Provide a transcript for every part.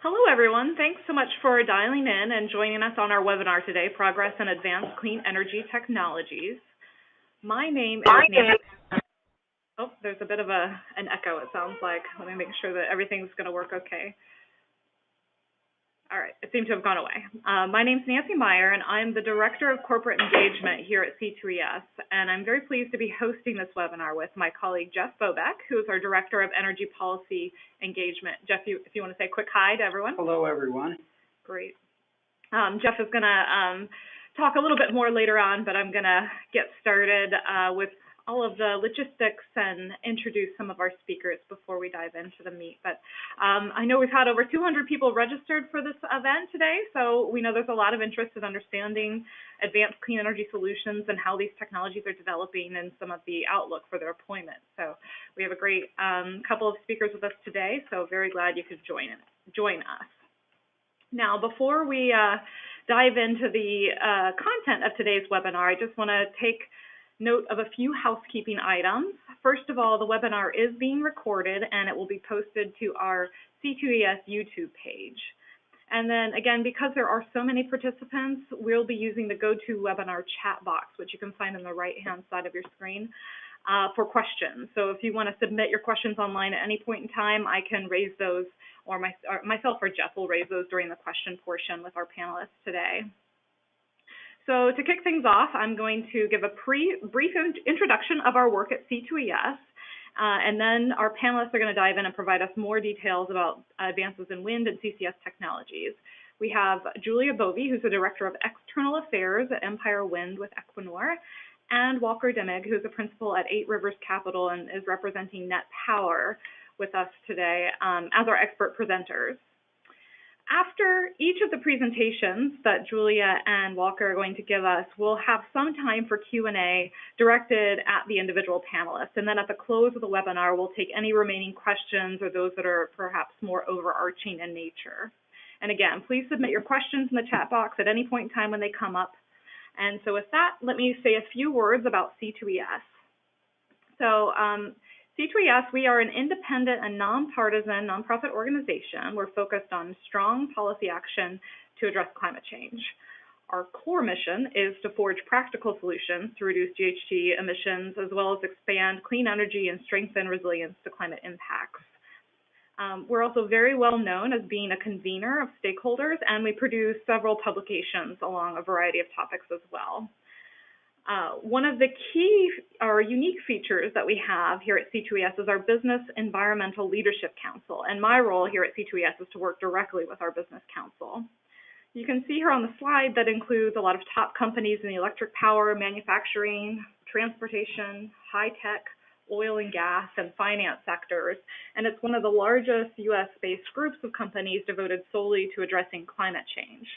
Hello, everyone. Thanks so much for dialing in and joining us on our webinar today, Progress in Advanced Clean Energy Technologies. My name is Nancy. Oh, there's a bit of an echo, it sounds like. Let me make sure that everything's going to work okay. All right, it seemed to have gone away. My name's Nancy Meyer, and I'm the Director of Corporate Engagement here at C2ES, and I'm very pleased to be hosting this webinar with my colleague, Jeff Bobeck, who is our Director of Energy Policy Engagement. Jeff, if you want to say a quick hi to everyone. Hello, everyone. Great. Jeff is going to talk a little bit more later on, but I'm going to get started with all of the logistics and introduce some of our speakers before we dive into the meat. But I know we've had over 200 people registered for this event today, so we know there's a lot of interest in understanding advanced clean energy solutions and how these technologies are developing and some of the outlook for their deployment. So we have a great couple of speakers with us today, so very glad you could join us. Now, before we dive into the content of today's webinar, I just want to take note of a few housekeeping items. First of all, the webinar is being recorded and it will be posted to our C2ES YouTube page. And then again, because there are so many participants, we'll be using the GoToWebinar chat box, which you can find on the right-hand side of your screen, for questions. So if you want to submit your questions online at any point in time, I can raise those, or myself or Jeff will raise those during the question portion with our panelists today. So to kick things off, I'm going to give a brief introduction of our work at C2ES, and then our panelists are going to dive in and provide us more details about advances in wind and CCS technologies. We have Julia Bovey, who's the Director of External Affairs at Empire Wind with Equinor, and Walker Dimmig, who's a principal at 8 Rivers Capital and is representing Net Power with us today as our expert presenters. After each of the presentations that Julia and Walker are going to give us, we'll have some time for Q&A directed at the individual panelists. And then at the close of the webinar, we'll take any remaining questions or those that are perhaps more overarching in nature. And again, please submit your questions in the chat box at any point in time when they come up. And so with that, let me say a few words about C2ES. So C2ES, we are an independent and nonpartisan nonprofit organization. We're focused on strong policy action to address climate change. Our core mission is to forge practical solutions to reduce GHG emissions, as well as expand clean energy and strengthen resilience to climate impacts. We're also very well known as being a convener of stakeholders, and we produce several publications along a variety of topics as well. One of the key or unique features that we have here at C2ES is our Business Environmental Leadership Council, and my role here at C2ES is to work directly with our Business Council. You can see here on the slide that includes a lot of top companies in the electric power, manufacturing, transportation, high-tech, oil and gas, and finance sectors, and it's one of the largest US-based groups of companies devoted solely to addressing climate change.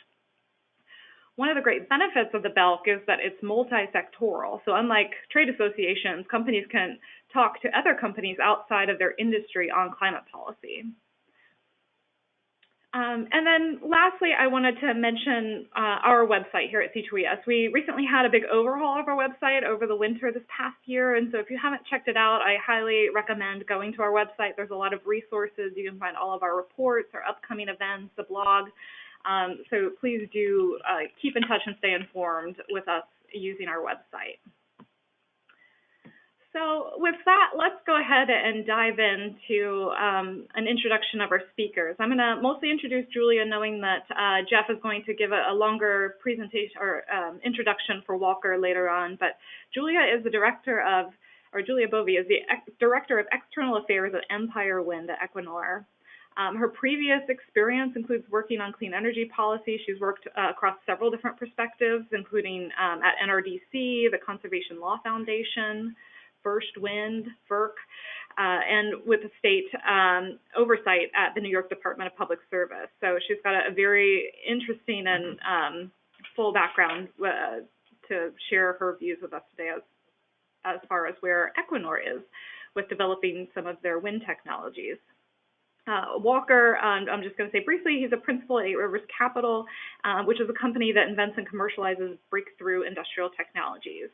One of the great benefits of the BELC is that it's multi-sectoral. So unlike trade associations, companies can talk to other companies outside of their industry on climate policy. And then lastly, I wanted to mention our website here at C2ES. We recently had a big overhaul of our website over the winter this past year. And so if you haven't checked it out, I highly recommend going to our website. There's a lot of resources. You can find all of our reports, our upcoming events, the blog. So please do keep in touch and stay informed with us using our website. So with that, let's go ahead and dive into an introduction of our speakers. I'm going to mostly introduce Julia, knowing that Jeff is going to give a longer presentation or introduction for Walker later on. But Julia is the Julia Bovey is the Director of External Affairs at Empire Wind at Equinor. Her previous experience includes working on clean energy policy. She's worked across several different perspectives, including at NRDC, the Conservation Law Foundation, First Wind, FERC, and with the state oversight at the New York Department of Public Service. So she's got a very interesting and full background to share her views with us today as far as where Equinor is with developing some of their wind technologies. Walker, I'm just going to say briefly, he's a principal at 8 Rivers Capital, which is a company that invents and commercializes breakthrough industrial technologies.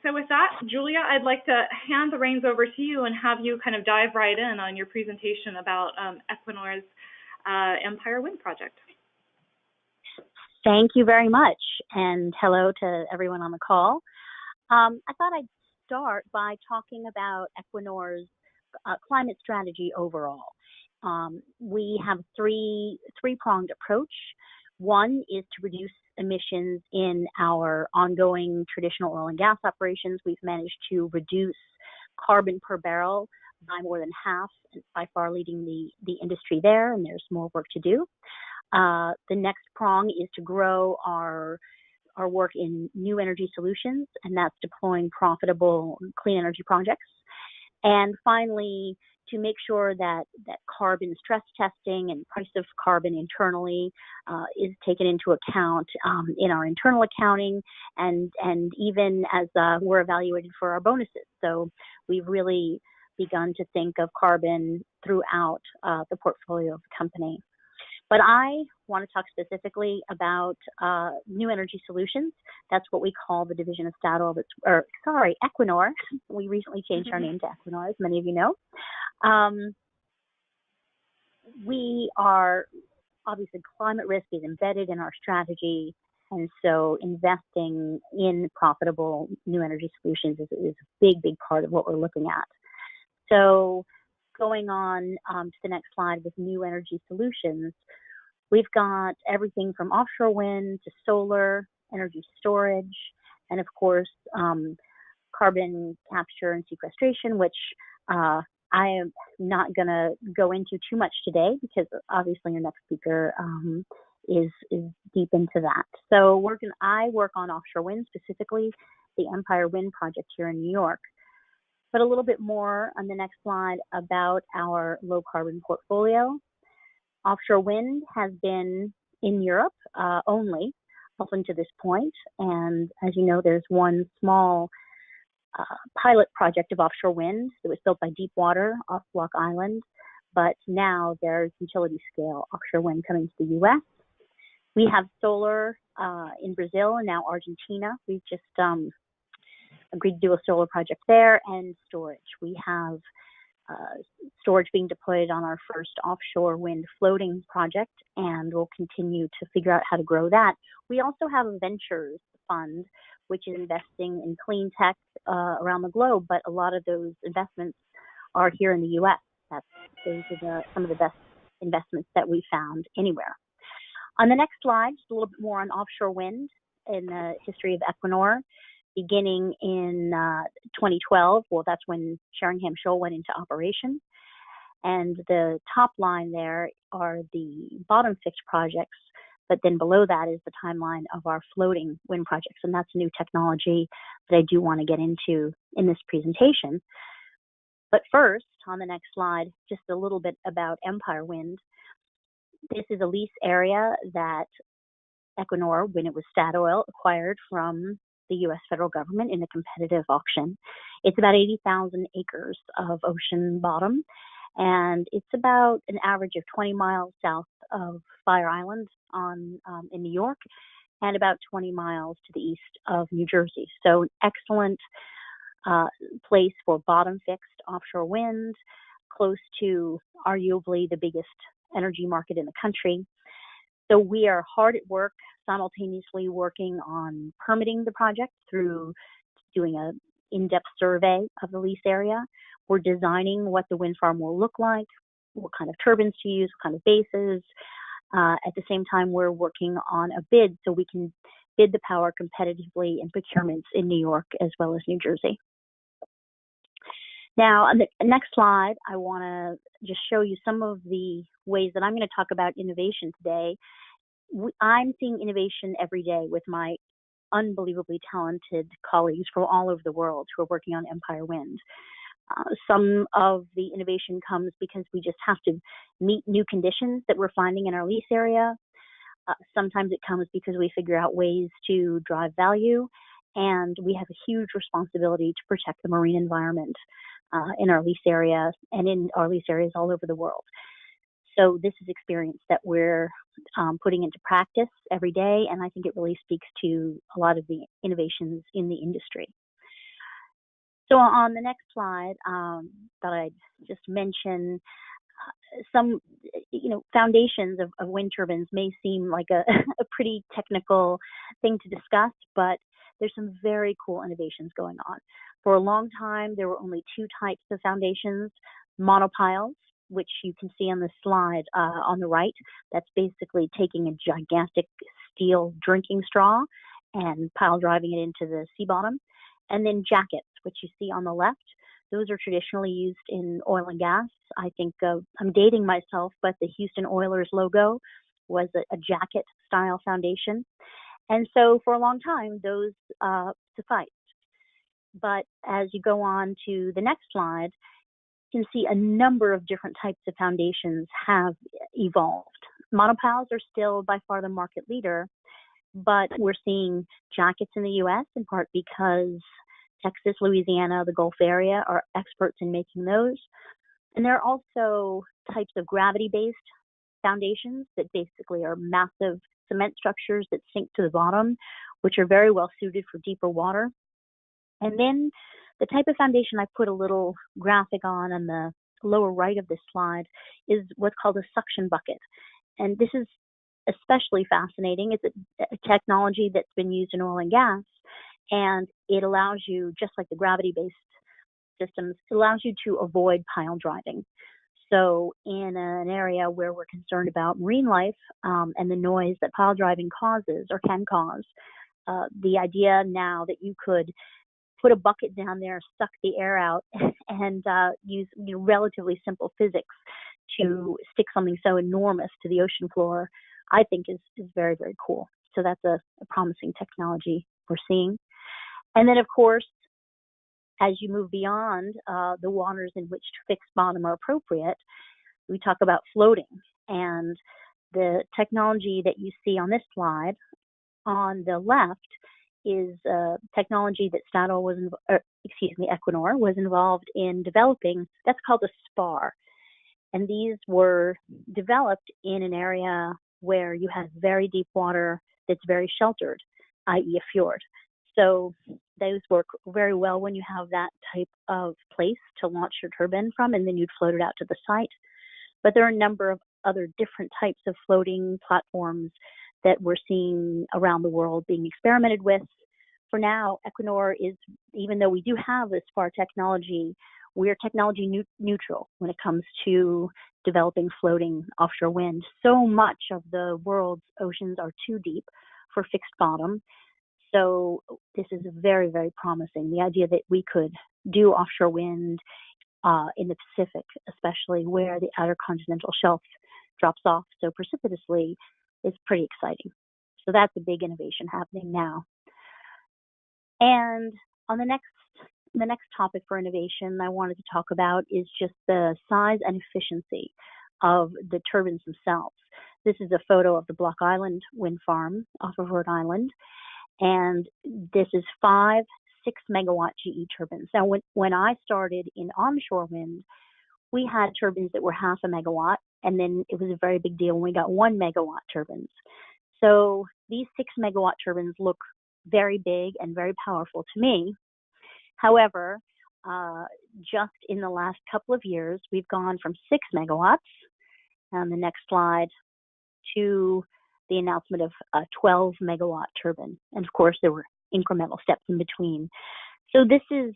So with that, Julia, I'd like to hand the reins over to you and have you kind of dive right in on your presentation about Equinor's Empire Wind Project. Thank you very much, and hello to everyone on the call. I thought I'd start by talking about Equinor's climate strategy overall. We have three-pronged approach. One is to reduce emissions in our ongoing traditional oil and gas operations. We've managed to reduce carbon per barrel by more than half, by far leading the industry there, and there's more work to do. The next prong is to grow our work in new energy solutions, and that's deploying profitable clean energy projects. And finally, to make sure that carbon stress testing and price of carbon internally is taken into account in our internal accounting, and even as we're evaluated for our bonuses. So we've really begun to think of carbon throughout the portfolio of the company. But I want to talk specifically about new energy solutions. That's what we call the division of Statoil, Equinor. We recently changed our name to Equinor, as many of you know. We are, obviously, climate risk is embedded in our strategy, and so investing in profitable new energy solutions is a big part of what we're looking at. So going on to the next slide with new energy solutions, we've got everything from offshore wind to solar, energy storage, and of course, carbon capture and sequestration, which I am not going to go into too much today because obviously your next speaker is deep into that. So I work on offshore wind, specifically the Empire Wind Project here in New York. But a little bit more on the next slide about our low carbon portfolio. Offshore wind has been in Europe only up until this point. And as you know, there's one small pilot project of offshore wind that was built by Deepwater off Block Island. But now there's utility scale offshore wind coming to the US. We have solar in Brazil and now Argentina. We've just agreed to do a solar project there, and storage. We have storage being deployed on our first offshore wind floating project, and we'll continue to figure out how to grow that. We also have a ventures fund, which is investing in clean tech around the globe, but a lot of those investments are here in the U.S. Those are some of the best investments that we found anywhere. On the next slide, just a little bit more on offshore wind in the history of Equinor. Beginning in 2012, well, that's when Sheringham Shoal went into operation. And the top line there are the bottom fixed projects, but then below that is the timeline of our floating wind projects. And that's a new technology that I do want to get into in this presentation. But first, on the next slide, just a little bit about Empire Wind. This is a lease area that Equinor, when it was Statoil, acquired from the U.S. federal government in a competitive auction. It's about 80,000 acres of ocean bottom, and it's about an average of 20 miles south of Fire Island in New York, and about 20 miles to the east of New Jersey. So an excellent place for bottom fixed offshore wind, close to arguably the biggest energy market in the country. So we are hard at work, simultaneously working on permitting the project through doing an in-depth survey of the lease area. We're designing what the wind farm will look like, what kind of turbines to use, what kind of bases. At the same time, we're working on a bid so we can bid the power competitively in procurements in New York as well as New Jersey. Now, on the next slide, I want to just show you some of the ways that I'm going to talk about innovation today. I'm seeing innovation every day with my unbelievably talented colleagues from all over the world who are working on Empire Wind. Some of the innovation comes because we just have to meet new conditions that we're finding in our lease area. Sometimes it comes because we figure out ways to drive value, and we have a huge responsibility to protect the marine environment in our lease area and in our lease areas all over the world. So this is experience that we're putting into practice every day, and I think it really speaks to a lot of the innovations in the industry. So on the next slide that I just mentioned, some, foundations of wind turbines may seem like a, a pretty technical thing to discuss, but there's some very cool innovations going on. For a long time, there were only two types of foundations: monopiles, which you can see on the slide on the right. That's basically taking a gigantic steel drinking straw and pile driving it into the sea bottom. And then jackets, which you see on the left. Those are traditionally used in oil and gas. I think I'm dating myself, but the Houston Oilers logo was a jacket style foundation. And so for a long time, those sufficed. But as you go on to the next slide, you can see a number of different types of foundations have evolved. Monopiles are still by far the market leader, but we're seeing jackets in the US in part because Texas, Louisiana, the Gulf area are experts in making those. And there are also types of gravity-based foundations that basically are massive cement structures that sink to the bottom, which are very well suited for deeper water. And then the type of foundation I put a little graphic on the lower right of this slide is what's called a suction bucket. And this is especially fascinating. It's a technology that's been used in oil and gas, and it allows you, just like the gravity-based systems, it allows you to avoid pile driving. So in an area where we're concerned about marine life and the noise that pile driving causes or can cause, the idea now that you could put a bucket down there, suck the air out, and use relatively simple physics to stick something so enormous to the ocean floor, I think is very, very cool. So that's a promising technology we're seeing. And then, of course, as you move beyond the waters in which fixed bottom are appropriate, we talk about floating. And the technology that you see on this slide on the left is technology that Equinor was involved in developing. That's called a spar. And these were developed in an area where you have very deep water that's very sheltered, i.e. a fjord. So those work very well when you have that type of place to launch your turbine from, and then you'd float it out to the site. But there are a number of other different types of floating platforms that we're seeing around the world being experimented with. For now, Equinor is, even though we do have this spar technology, we're technology neutral when it comes to developing floating offshore wind. So much of the world's oceans are too deep for fixed bottom. So this is very, very promising. The idea that we could do offshore wind in the Pacific, especially where the outer continental shelf drops off so precipitously, is pretty exciting. So that's a big innovation happening now. And on the next topic for innovation I wanted to talk about is just the size and efficiency of the turbines themselves. This is a photo of the Block Island wind farm off of Rhode Island. And this is 5 6-megawatt GE turbines. Now, when I started in onshore wind, we had turbines that were half a megawatt, and then it was a very big deal when we got 1 megawatt turbines. So these 6-megawatt turbines look very big and very powerful to me. However, just in the last couple of years, we've gone from 6 megawatts on the next slide to the announcement of a 12 megawatt turbine. And of course, there were incremental steps in between. So this is,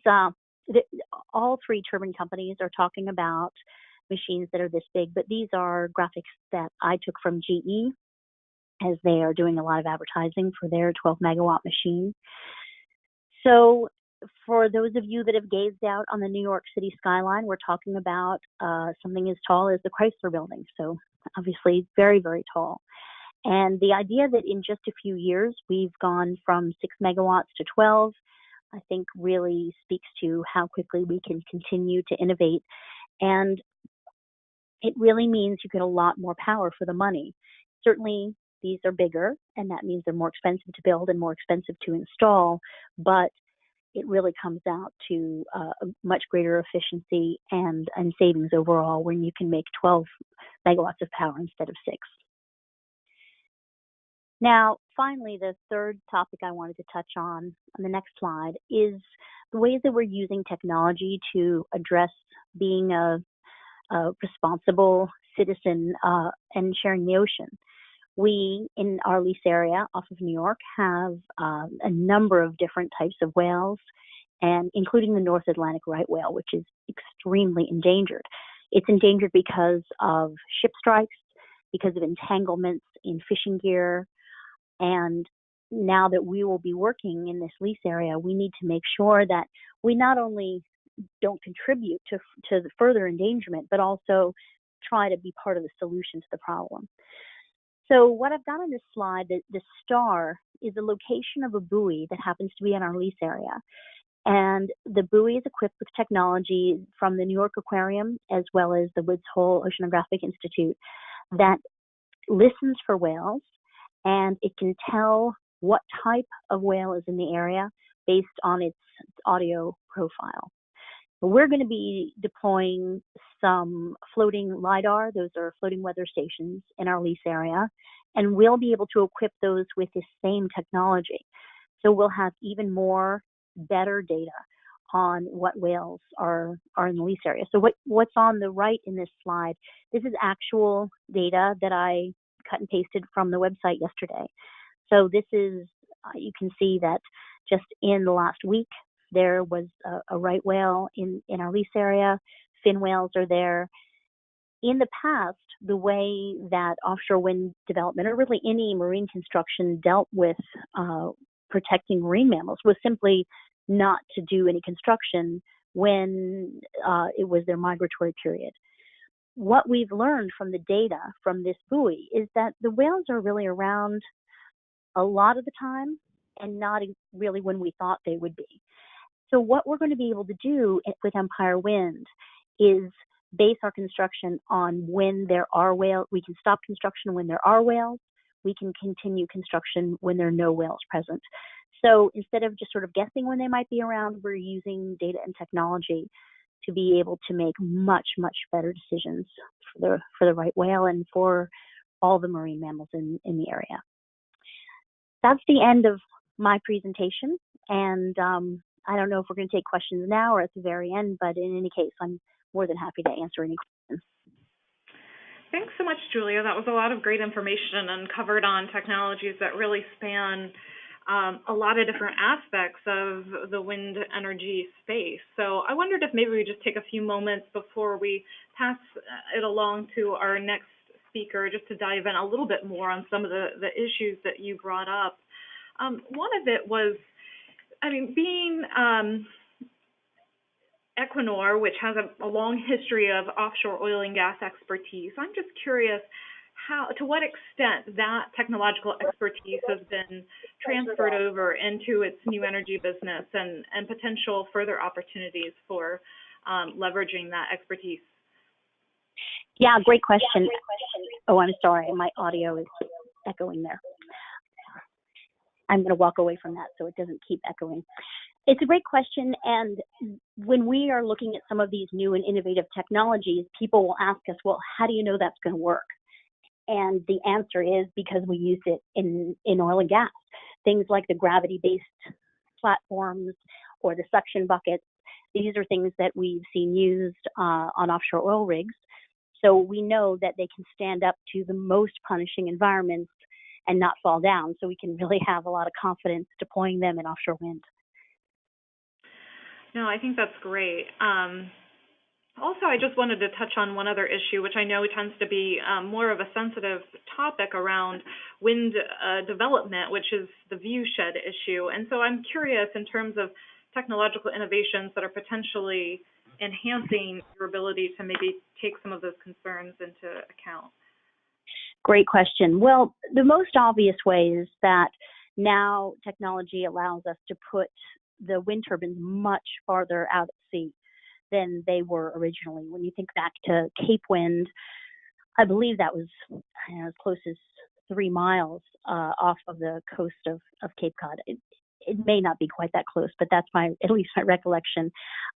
all three turbine companies are talking about machines that are this big, but these are graphics that I took from GE as they are doing a lot of advertising for their 12 megawatt machine. So for those of you that have gazed out on the New York City skyline, we're talking about something as tall as the Chrysler Building. So obviously very, very tall. And the idea that in just a few years we've gone from 6 megawatts to 12, I think really speaks to how quickly we can continue to innovate. And it really means you get a lot more power for the money. Certainly these are bigger, and that means they're more expensive to build and more expensive to install, but it really comes out to a much greater efficiency and savings overall when you can make 12 megawatts of power instead of 6. Now, finally, the third topic I wanted to touch on the next slide is the ways that we're using technology to address being a a responsible citizen and sharing the ocean. We, in our lease area off of New York, have a number of different types of whales, and including the North Atlantic right whale, which is extremely endangered. It's endangered because of ship strikes, because of entanglements in fishing gear, and now that we will be working in this lease area, we need to make sure that we not only don't contribute to the further endangerment, but also try to be part of the solution to the problem. So what I've got on this slide, the star, is the location of a buoy that happens to be in our lease area. And the buoy is equipped with technology from the New York Aquarium as well as the Woods Hole Oceanographic Institute that listens for whales, and it can tell what type of whale is in the area based on its audio profile. We're going to be deploying some floating LiDAR. Those are floating weather stations in our lease area, and we'll be able to equip those with the same technology. So we'll have even more better data on what whales are in the lease area. So what's on the right in this slide, this is actual data that I cut and pasted from the website yesterday. So this is, you can see that just in the last week, there was a right whale in our lease area. Fin whales are there. In the past, the way that offshore wind development, or really any marine construction, dealt with protecting marine mammals was simply not to do any construction when it was their migratory period. What we've learned from the data from this buoy is that the whales are really around a lot of the time and not really when we thought they would be. So what we're going to be able to do with Empire Wind is base our construction on when there are whales. We can stop construction when there are whales. We can continue construction when there are no whales present. So instead of just sort of guessing when they might be around, we're using data and technology to be able to make much, much better decisions for the right whale and for all the marine mammals in the area. That's the end of my presentation, and I don't know if we're going to take questions now or at the very end, but in any case, I'm more than happy to answer any questions. Thanks so much, Julia. That was a lot of great information and covered on technologies that really span a lot of different aspects of the wind energy space. So I wondered if maybe we just take a few moments before we pass it along to our next speaker just to dive in a little bit more on some of the issues that you brought up. One of it was, being Equinor, which has a long history of offshore oil and gas expertise, I'm just curious to what extent that technological expertise has been transferred over into its new energy business and potential further opportunities for leveraging that expertise. Yeah, great question. Oh, I'm sorry, my audio is echoing there. I'm going to walk away from that so it doesn't keep echoing. It's a great question, and when we are looking at some of these new and innovative technologies, people will ask us, well, how do you know that's going to work? And the answer is because we use it in oil and gas. Things like the gravity-based platforms or the suction buckets, these are things that we've seen used on offshore oil rigs. So we know that they can stand up to the most punishing environments and not fall down. So we can really have a lot of confidence deploying them in offshore wind. No, I think that's great. Also, I just wanted to touch on one other issue, which I know tends to be more of a sensitive topic around wind development, which is the viewshed issue. And so I'm curious in terms of technological innovations that are potentially enhancing your ability to maybe take some of those concerns into account. Great question. Well, the most obvious way is that now technology allows us to put the wind turbines much farther out at sea than they were originally. When you think back to Cape Wind, I believe that was as close as 3 miles off of the coast of Cape Cod. It may not be quite that close, but that's at least my recollection.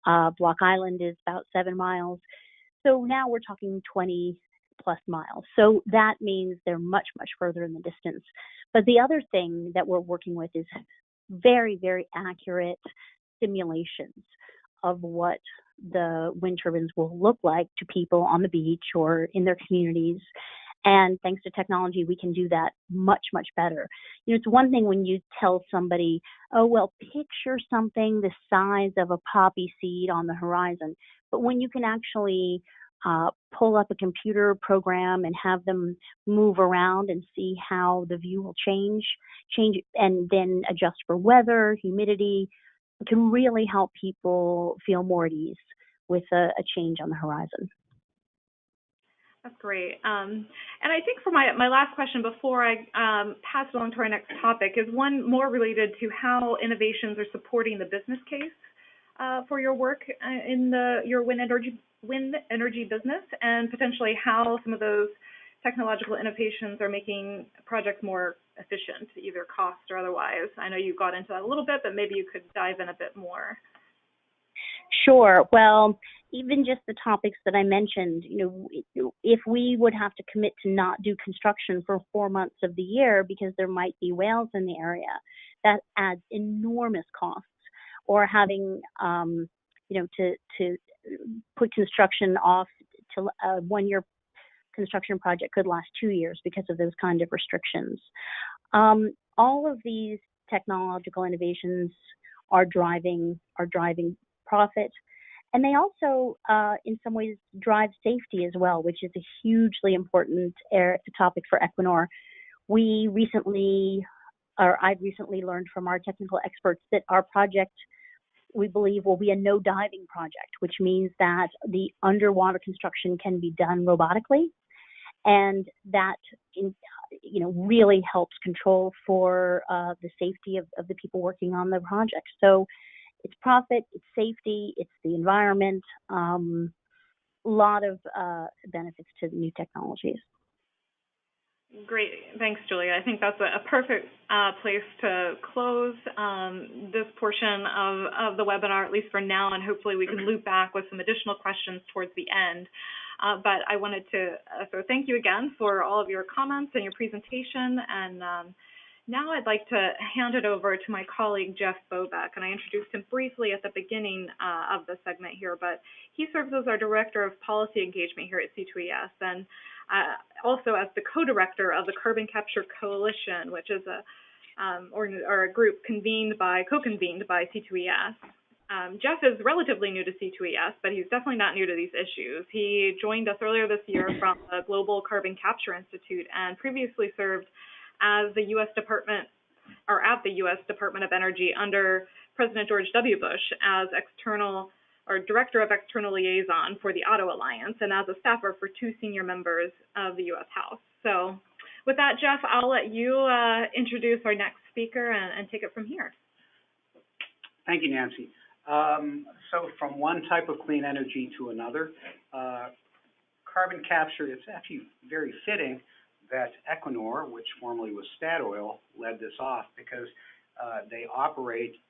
Block Island is about 7 miles. So now we're talking 20 plus miles. So that means they're much, much further in the distance. But the other thing that we're working with is very, very accurate simulations of what the wind turbines will look like to people on the beach or in their communities. And thanks to technology, we can do that much, much better. You know, it's one thing when you tell somebody, oh, well, picture something the size of a poppy seed on the horizon. But when you can actually pull up a computer program and have them move around and see how the view will change, and then adjust for weather, humidity, it can really help people feel more at ease with a change on the horizon. That's great. And I think for my last question before I pass it along to our next topic is one more related to how innovations are supporting the business case for your work in your wind energy business, and potentially how some of those technological innovations are making projects more efficient, either cost or otherwise. I know you got into that a little bit, but maybe you could dive in a bit more. Sure. Well, even just the topics that I mentioned, you know, if we would have to commit to not do construction for 4 months of the year because there might be whales in the area, that adds enormous costs. Or having, you know, to put construction off to a 1-year construction project could last 2 years because of those kind of restrictions. All of these technological innovations are driving profit. And they also, in some ways, drive safety as well, which is a hugely important topic for Equinor. I've recently learned from our technical experts that our project, we believe, will be a no diving project, which means that the underwater construction can be done robotically, and that really helps control for the safety of the people working on the project. So it's profit, it's safety, it's the environment, a lot of benefits to the new technologies. Great. Thanks, Julia. I think that's a perfect place to close this portion of the webinar, at least for now, and hopefully we can loop back with some additional questions towards the end. But I wanted to thank you again for all of your comments and your presentation. And now I'd like to hand it over to my colleague, Jeff Bobeck, and I introduced him briefly at the beginning of the segment here, but he serves as our Director of Policy Engagement here at C2ES, and also as the co-director of the Carbon Capture Coalition, which is a group co-convened by C2ES. Jeff is relatively new to C2ES, but he's definitely not new to these issues. He joined us earlier this year from the Global Carbon Capture Institute and previously served as the U.S. Department of Energy under President George W. Bush as Director of External Liaison for the Auto Alliance and as a staffer for 2 senior members of the U.S. House. So with that, Jeff, I'll let you introduce our next speaker and take it from here. Thank you, Nancy. So from one type of clean energy to another, carbon capture, it's actually very fitting that Equinor, which formerly was Statoil, led this off because they operate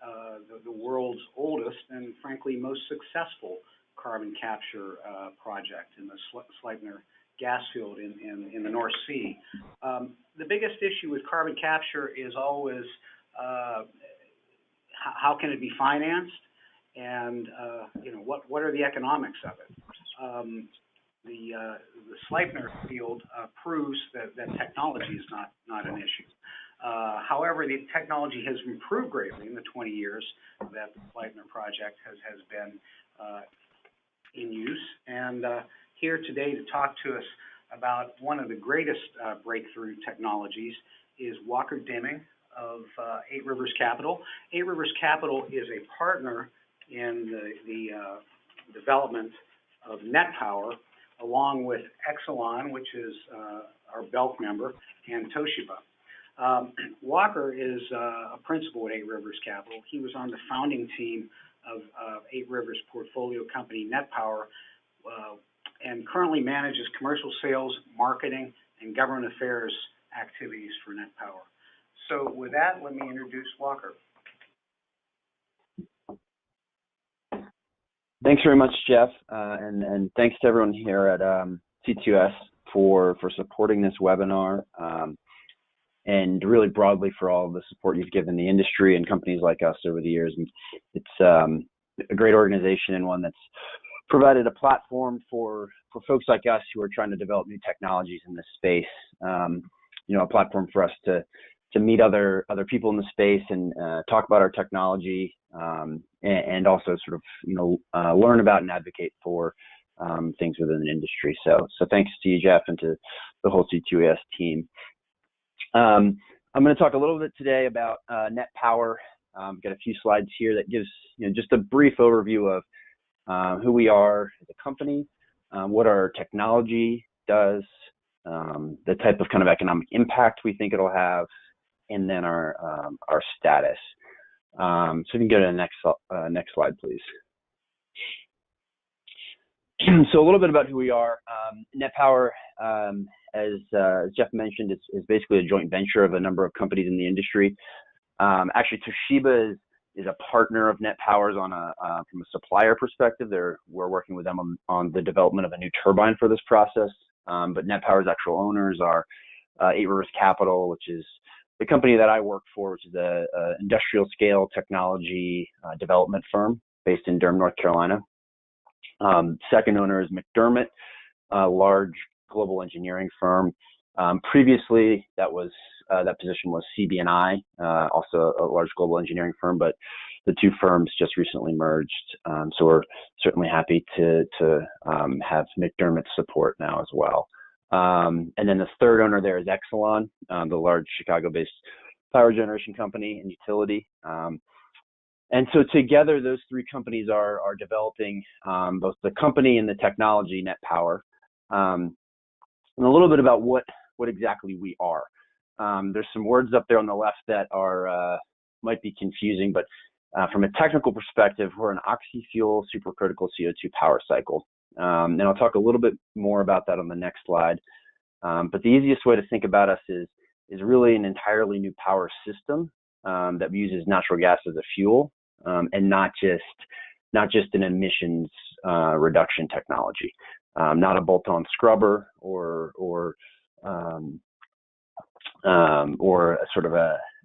the world's oldest and, frankly, most successful carbon capture project in the Sleipner gas field in the North Sea. The biggest issue with carbon capture is always how can it be financed, and what are the economics of it. The Sleipner field proves that technology is not an issue. However, the technology has improved greatly in the 20 years that the Sleipner project has been in use. And here today to talk to us about one of the greatest breakthrough technologies is Walker Dimmig of 8 Rivers Capital. 8 Rivers Capital is a partner in the development of Net Power, along with Exelon, which is our Belk member, and Toshiba. Walker is a principal at 8 Rivers Capital. He was on the founding team of 8 Rivers portfolio company Net Power, and currently manages commercial sales, marketing, and government affairs activities for Net Power. So with that, let me introduce Walker. Thanks very much, Jeff, and thanks to everyone here at C2S for supporting this webinar, and really broadly for all of the support you've given the industry and companies like us over the years. And a great organization and one that's provided a platform for folks like us who are trying to develop new technologies in this space. A platform for us to meet other people in the space and talk about our technology, and also sort of learn about and advocate for things within the industry. So thanks to you, Jeff, and to the whole C2ES team. I'm going to talk a little bit today about Net Power. I've got a few slides here that gives just a brief overview of who we are as a company, what our technology does, the type of kind of economic impact we think it'll have, and then our status. So you can go to the next slide, please. So a little bit about who we are. Net Power, as Jeff mentioned, is basically a joint venture of a number of companies in the industry. Actually, Toshiba is a partner of Net Power's from a supplier perspective. We're working with them on the development of a new turbine for this process. But Net Power's actual owners are Eight Rivers Capital, which is the company that I work for, which is a industrial scale technology development firm based in Durham, North Carolina. Second owner is McDermott, a large global engineering firm. Previously, that position was CB&I, also a large global engineering firm, but the two firms just recently merged. So we're certainly happy to have McDermott's support now as well. And then the third owner there is Exelon, the large Chicago-based power generation company and utility. And so together, those three companies are developing both the company and the technology, Net Power. And a little bit about what exactly we are. There's some words up there on the left that might be confusing, but from a technical perspective, we're an oxy-fuel supercritical CO2 power cycle. And I'll talk a little bit more about that on the next slide. But the easiest way to think about us is really an entirely new power system that uses natural gas as a fuel, and not just an emissions reduction technology. Not a bolt-on scrubber or a sort of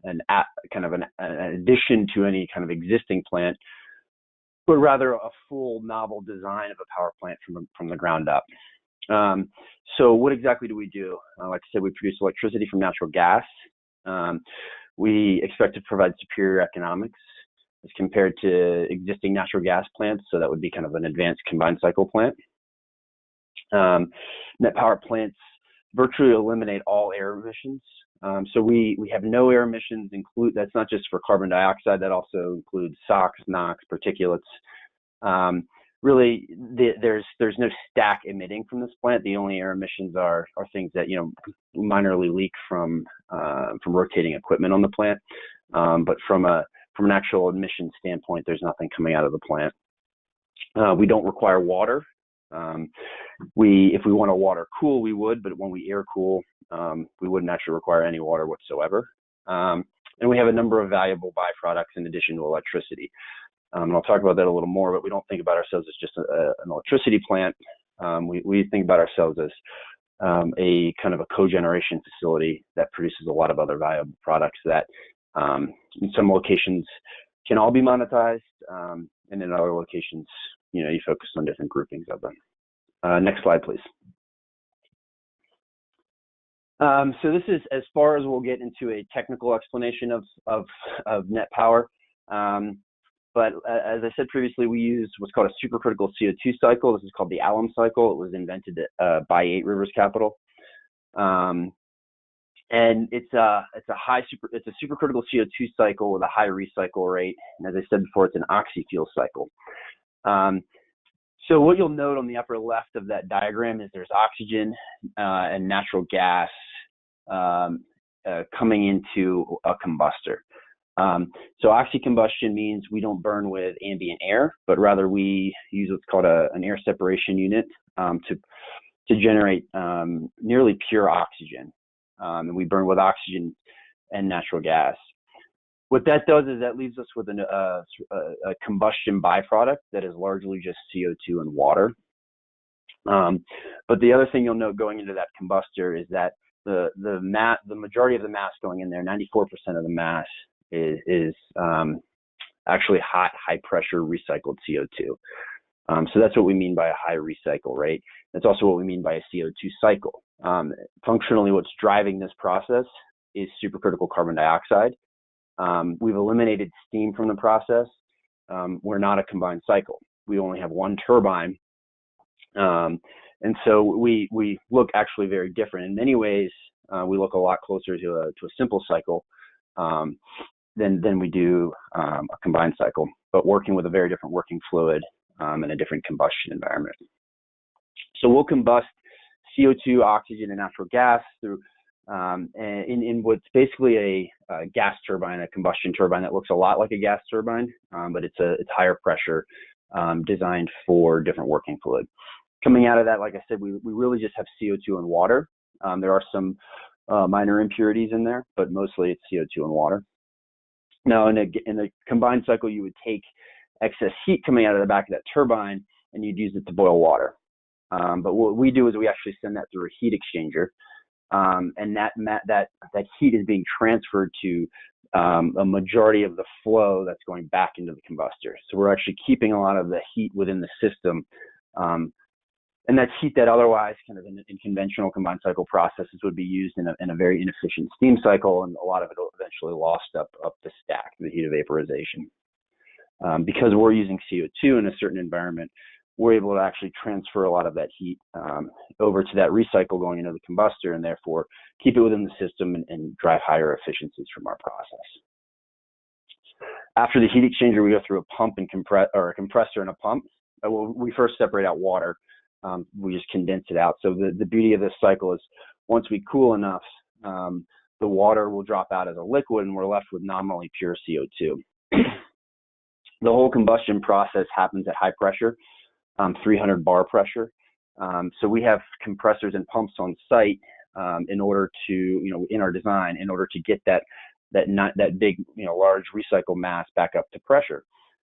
an addition to any kind of existing plant, but rather a full novel design of a power plant from the ground up. So what exactly do we do? Like I said, we produce electricity from natural gas. We expect to provide superior economics as compared to existing natural gas plants. So that would be kind of an advanced combined cycle plant. Net Power plants virtually eliminate all air emissions. So we have no air emissions. That's not just for carbon dioxide. That also includes SOx, NOx, particulates. Really, there's no stack emitting from this plant. The only air emissions are things that minorly leak from rotating equipment on the plant. But from an actual emission standpoint, there's nothing coming out of the plant. We don't require water. If we want to water cool, we would, but when we air cool, we wouldn't actually require any water whatsoever. And we have a number of valuable byproducts in addition to electricity. And I'll talk about that a little more, but we don't think about ourselves as just an electricity plant. We think about ourselves as a kind of a cogeneration facility that produces a lot of other valuable products that in some locations can all be monetized, and in other locations, you focus on different groupings of them. Next slide, please. So this is as far as we'll get into a technical explanation of Net Power. But as I said previously, we use what's called a supercritical CO2 cycle. This is called the ALLAM cycle. It was invented by Eight Rivers Capital. And it's a supercritical CO2 cycle with a high recycle rate. And as I said before, it's an oxy-fuel cycle. So what you'll note on the upper left of that diagram is there's oxygen and natural gas coming into a combustor. So oxy-combustion means we don't burn with ambient air, but rather we use what's called an air separation unit to generate nearly pure oxygen. And we burn with oxygen and natural gas. What that does is that leaves us with a combustion byproduct that is largely just CO2 and water. But the other thing you'll note going into that combustor is that the majority of the mass going in there, 94% of the mass, is actually high pressure recycled CO2. So that's what we mean by a high recycle rate. That's also what we mean by a CO2 cycle. Functionally, what's driving this process is supercritical carbon dioxide. We've eliminated steam from the process. We're not a combined cycle. We only have one turbine. And so we look actually very different. In many ways, we look a lot closer to a simple cycle than we do a combined cycle, but working with a very different working fluid and a different combustion environment. So we'll combust CO2, oxygen, and natural gas through in what's basically a gas turbine, a combustion turbine that looks a lot like a gas turbine, but it's higher pressure, designed for different working fluid. Coming out of that, like I said, we really just have CO2 and water. There are some minor impurities in there, but mostly it's CO2 and water. Now, in a combined cycle, you would take excess heat coming out of the back of that turbine, and you'd use it to boil water. But what we do is we actually send that through a heat exchanger, and that heat is being transferred to a majority of the flow that's going back into the combustor. So we're actually keeping a lot of the heat within the system. And that's heat that otherwise kind of in conventional combined cycle processes would be used in a very inefficient steam cycle, and a lot of it will eventually lost up the stack, the heat of vaporization. Because we're using CO2 in a certain environment, we're able to actually transfer a lot of that heat over to that recycle going into the combustor, and therefore keep it within the system and drive higher efficiencies from our process. After the heat exchanger, we go through a pump and a compressor and a pump. We first separate out water. We just condense it out. So the beauty of this cycle is once we cool enough, the water will drop out as a liquid, and we're left with nominally pure CO2. The whole combustion process happens at high pressure, 300 bar pressure. So we have compressors and pumps on site in order to, in our design, in order to get that big, large recycle mass back up to pressure.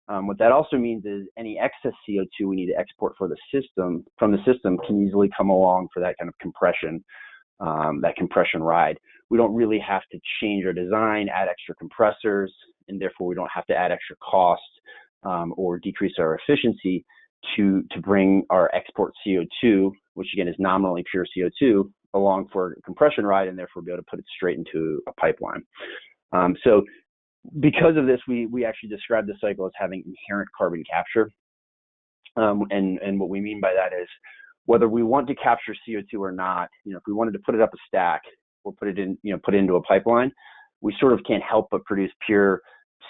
What that also means is any excess CO2 we need to export from the system can easily come along for that kind of compression, that compression ride. We don't really have to change our design, add extra compressors, and therefore we don't have to add extra cost or decrease our efficiency to bring our export CO2, which again is nominally pure CO2, along for a compression ride, and therefore be able to put it straight into a pipeline. So because of this, we actually describe the cycle as having inherent carbon capture. And what we mean by that is whether we want to capture CO2 or not, if we wanted to put it up a stack or put it into a pipeline, we sort of can't help but produce pure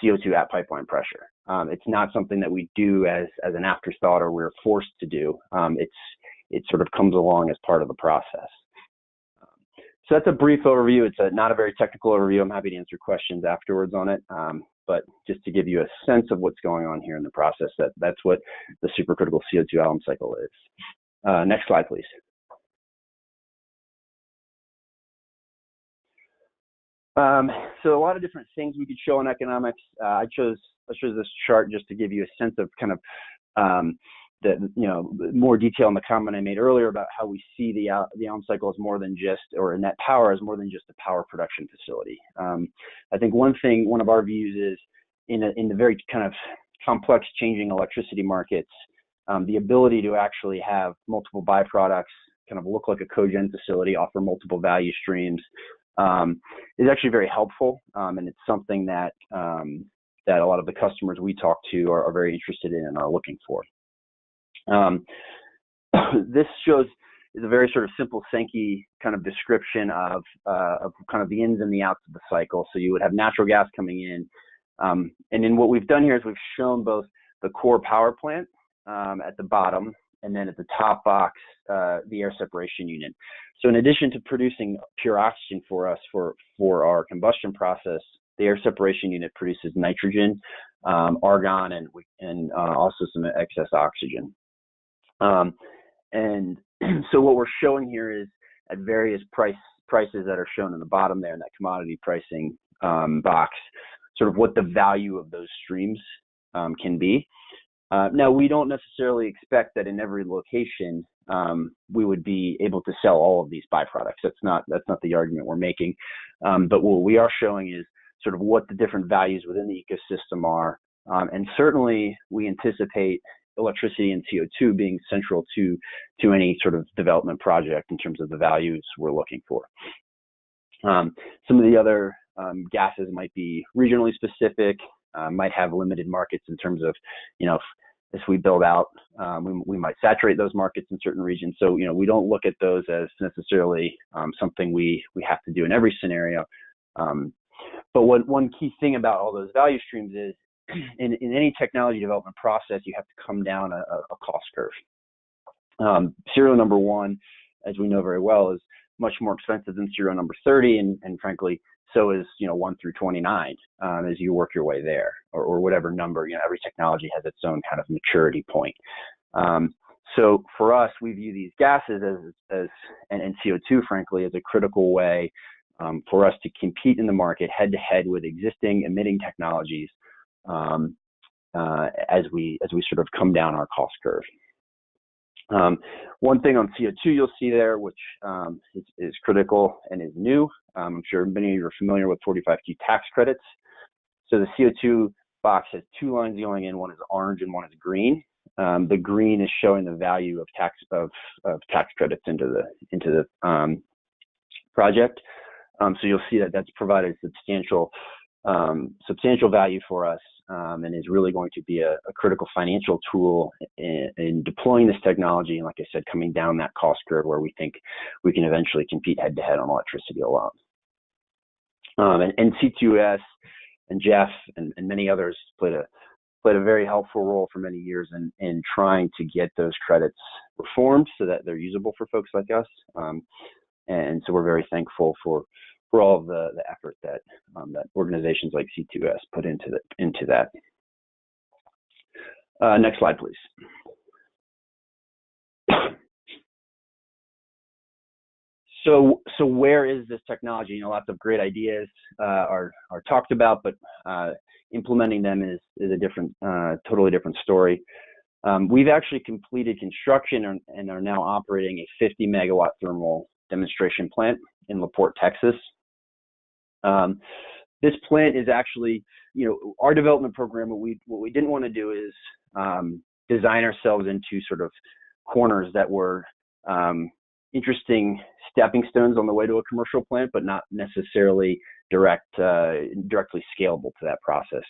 CO2 at pipeline pressure. It's not something that we do as an afterthought or we're forced to do. It sort of comes along as part of the process. So that's a brief overview. It's not a very technical overview. I'm happy to answer questions afterwards on it. But just to give you a sense of what's going on here in the process, that's what the supercritical CO2 ALLAM cycle is. Next slide, please. So a lot of different things we could show in economics. I chose this chart just to give you a sense of kind of more detail on the comment I made earlier about how we see the ALLAM cycle as more than just, or net power as more than just a power production facility. I think one of our views is in the very kind of complex changing electricity markets, the ability to actually have multiple byproducts kind of look like a cogen facility, offer multiple value streams, is actually very helpful, and it's something that a lot of the customers we talk to are very interested in and are looking for. This is a very sort of simple Sankey kind of description of kind of the ins and the outs of the cycle. So you would have natural gas coming in, and then what we've done here is we've shown both the core power plant at the bottom, and then at the top box, the air separation unit. So in addition to producing pure oxygen for us for our combustion process, the air separation unit produces nitrogen, argon, and also some excess oxygen. And so what we're showing here is at various prices that are shown in the bottom there in that commodity pricing box, sort of what the value of those streams can be. Now, we don't necessarily expect that in every location we would be able to sell all of these byproducts. That's not the argument we're making. But what we are showing is sort of what the different values within the ecosystem are And certainly we anticipate electricity and CO2 being central to any sort of development project in terms of the values we're looking for. Some of the other gases might be regionally specific, might have limited markets in terms of, as we build out, we might saturate those markets in certain regions. So, we don't look at those as necessarily something we have to do in every scenario. But one key thing about all those value streams is in any technology development process, you have to come down a cost curve. Serial number 1, as we know very well, is much more expensive than serial number 30, and frankly, so is 1 through 29 as you work your way there, or whatever number. Every technology has its own kind of maturity point. So for us, we view these gases and CO2, frankly, as a critical way for us to compete in the market head to head with existing emitting technologies as we sort of come down our cost curve. One thing on CO2 you'll see there, which is critical and is new. I'm sure many of you are familiar with 45Q tax credits. So the CO2 box has 2 lines going in. One is orange and one is green. The green is showing the value of tax credits into the project. So you'll see that that's provided substantial value for us, and is really going to be a critical financial tool in deploying this technology. And like I said, coming down that cost curve where we think we can eventually compete head to head on electricity alone. And C2S and Jeff and many others played a very helpful role for many years in trying to get those credits reformed so that they're usable for folks like us. And so we're very thankful for all of the effort that organizations like C2S put into that. Next slide, please. So where is this technology? Lots of great ideas are talked about, but implementing them is a different, totally different story. We've actually completed construction and are now operating a 50 megawatt thermal demonstration plant in La Porte, Texas. This plant is actually, our development program. What we didn't want to do is design ourselves into sort of corners that were interesting stepping stones on the way to a commercial plant, but not necessarily directly scalable to that process.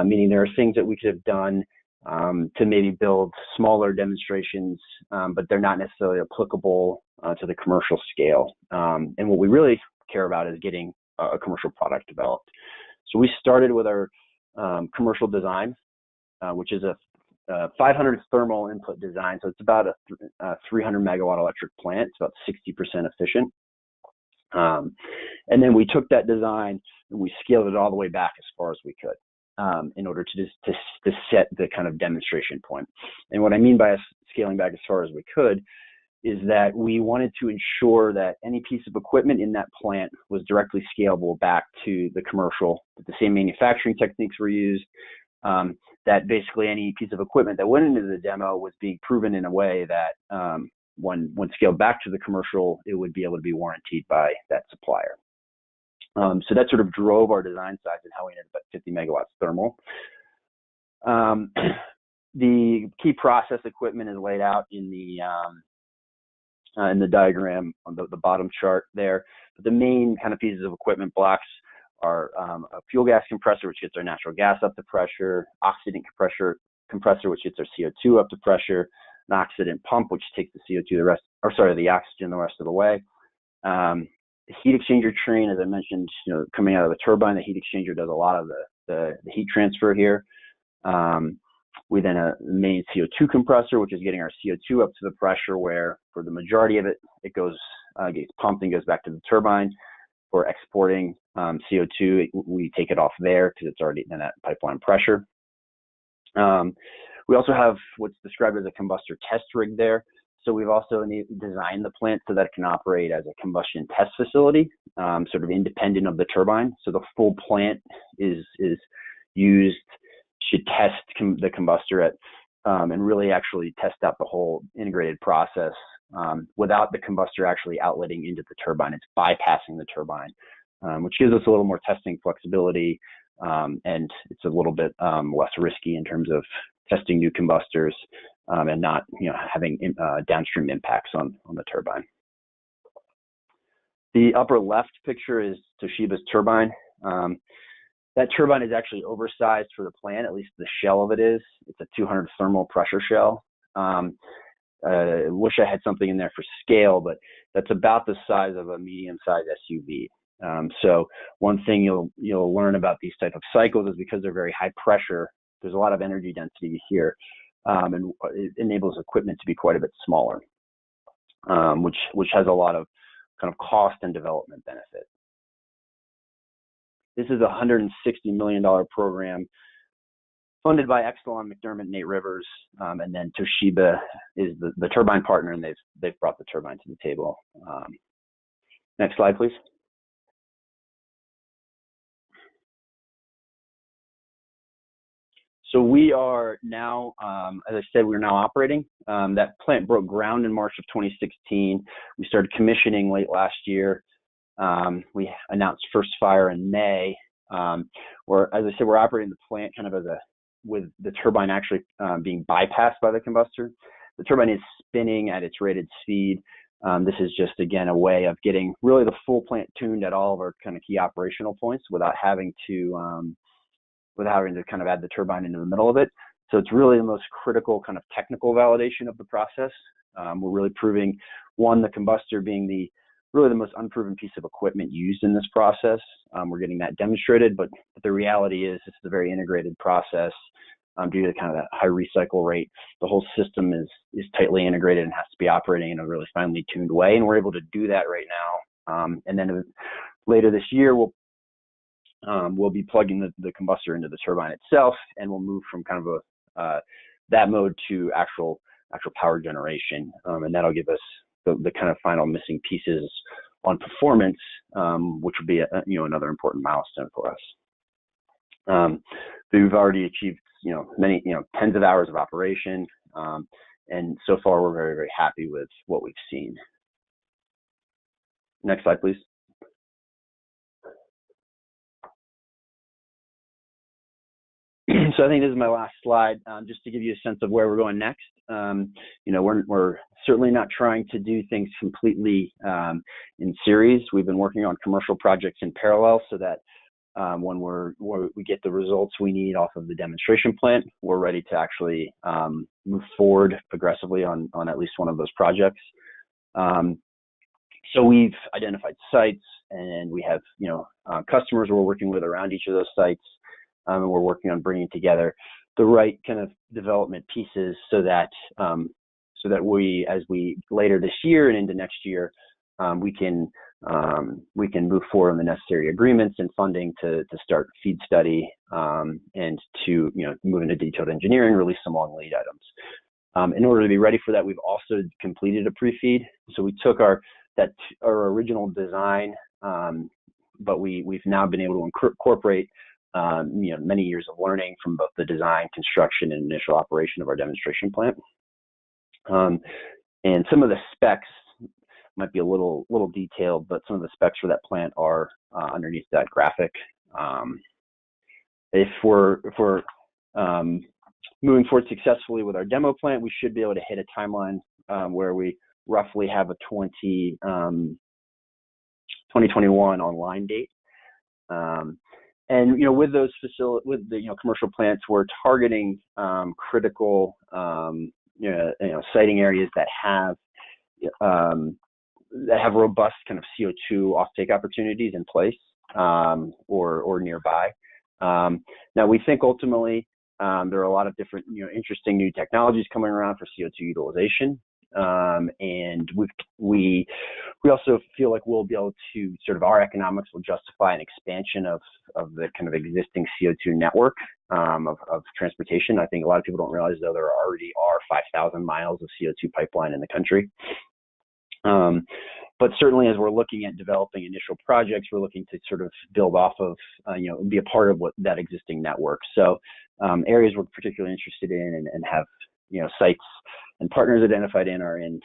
Meaning there are things that we could have done to maybe build smaller demonstrations, but they're not necessarily applicable to the commercial scale. And what we really care about is getting a commercial product developed. So we started with our commercial design, which is a 500 thermal input design. So it's about a 300 megawatt electric plant. It's about 60% efficient. And then we took that design and we scaled it all the way back as far as we could in order to set the kind of demonstration point. And what I mean by scaling back as far as we could is that we wanted to ensure that any piece of equipment in that plant was directly scalable back to the commercial, that the same manufacturing techniques were used, that basically any piece of equipment that went into the demo was being proven in a way that when scaled back to the commercial, it would be able to be warranted by that supplier. So that sort of drove our design size and how we ended up at 50 megawatts thermal. The key process equipment is laid out in the diagram on the bottom chart there. But the main kind of pieces of equipment blocks are a fuel gas compressor, which gets our natural gas up to pressure, oxidant compressor, which gets our CO2 up to pressure, an oxidant pump, which takes the CO2 the oxygen the rest of the way. The heat exchanger train, as I mentioned, coming out of the turbine, the heat exchanger does a lot of the heat transfer here. We then have the main CO2 compressor, which is getting our CO2 up to the pressure where, for the majority of it, it gets pumped and goes back to the turbine. For exporting CO2, we take it off there because it's already in that pipeline pressure. We also have what's described as a combustor test rig there. So we've also designed the plant so that it can operate as a combustion test facility, sort of independent of the turbine. So the full plant is used to test the combustor at and really actually test out the whole integrated process without the combustor actually outletting into the turbine. It's bypassing the turbine, which gives us a little more testing flexibility and it's a little bit less risky in terms of testing new combustors and not having downstream impacts on the turbine. The upper left picture is Toshiba's turbine. That turbine is actually oversized for the plant, at least the shell of it is. It's a 200 thermal pressure shell. I wish I had something in there for scale, but that's about the size of a medium-sized SUV. So one thing you'll learn about these type of cycles is because they're very high pressure, there's a lot of energy density here, and it enables equipment to be quite a bit smaller, which has a lot of kind of cost and development benefit. This is a $160 million program funded by Exelon, McDermott, Nate Rivers, and then Toshiba is the turbine partner, and they've brought the turbine to the table. Next slide, please. So we are now, as I said, we're now operating. That plant broke ground in March of 2016. We started commissioning late last year. We announced first fire in May. Where, as I said, we're operating the plant kind of with the turbine actually being bypassed by the combustor. The turbine is spinning at its rated speed. This is just, again, a way of getting really the full plant tuned at all of our kind of key operational points without having to kind of add the turbine into the middle of it. So it's really the most critical kind of technical validation of the process. We're really proving, one, the combustor being really the most unproven piece of equipment used in this process. We're getting that demonstrated, but the reality is it's a very integrated process due to kind of that high recycle rate. The whole system is tightly integrated and has to be operating in a really finely tuned way, and we're able to do that right now. And then later this year, we'll be plugging the combustor into the turbine itself, and we'll move from kind of that mode to actual power generation, and that'll give us the kind of final missing pieces on performance, which would be another important milestone for us. We've already achieved many tens of hours of operation, and so far we're very, very happy with what we've seen. Next slide, please. So I think this is my last slide, just to give you a sense of where we're going next. We're certainly not trying to do things completely in series. We've been working on commercial projects in parallel so that when we get the results we need off of the demonstration plant, we're ready to actually move forward aggressively on at least one of those projects. So we've identified sites, and we have customers we're working with around each of those sites. And we're working on bringing together the right kind of development pieces so that we, as we later this year and into next year, we can move forward on the necessary agreements and funding to start feed study and to move into detailed engineering, release some long lead items. In order to be ready for that, we've also completed a pre-feed. So we took our original design, but we've now been able to incorporate many years of learning from both the design, construction, and initial operation of our demonstration plant. And some of the specs might be a little detailed, but some of the specs for that plant are underneath that graphic. If we're moving forward successfully with our demo plant, we should be able to hit a timeline where we roughly have a 2021 online date. And with those with the commercial plants, we're targeting critical siting areas that have robust kind of CO2 offtake opportunities in place or nearby. Now we think ultimately there are a lot of different interesting new technologies coming around for CO2 utilization. And we also feel like we'll be able to our economics will justify an expansion of the kind of existing CO2 network of transportation. I think a lot of people don't realize, though, there already are 5,000 miles of CO2 pipeline in the country. But certainly, as we're looking at developing initial projects, we're looking to sort of build off of, be a part of that existing network. So areas we're particularly interested in and have sites and partners identified in are in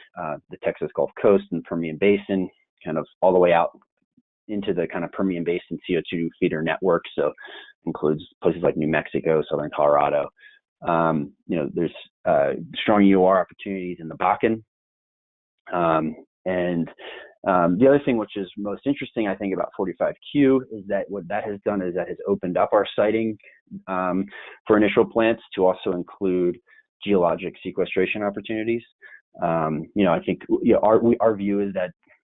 the Texas Gulf Coast and Permian Basin, kind of all the way out into the kind of Permian Basin CO2 feeder network. So includes places like New Mexico, southern Colorado. There's strong EOR opportunities in the Bakken. The other thing which is most interesting, I think, about 45Q is that what that has done is that has opened up our siting for initial plants to also include geologic sequestration opportunities. I think our view is that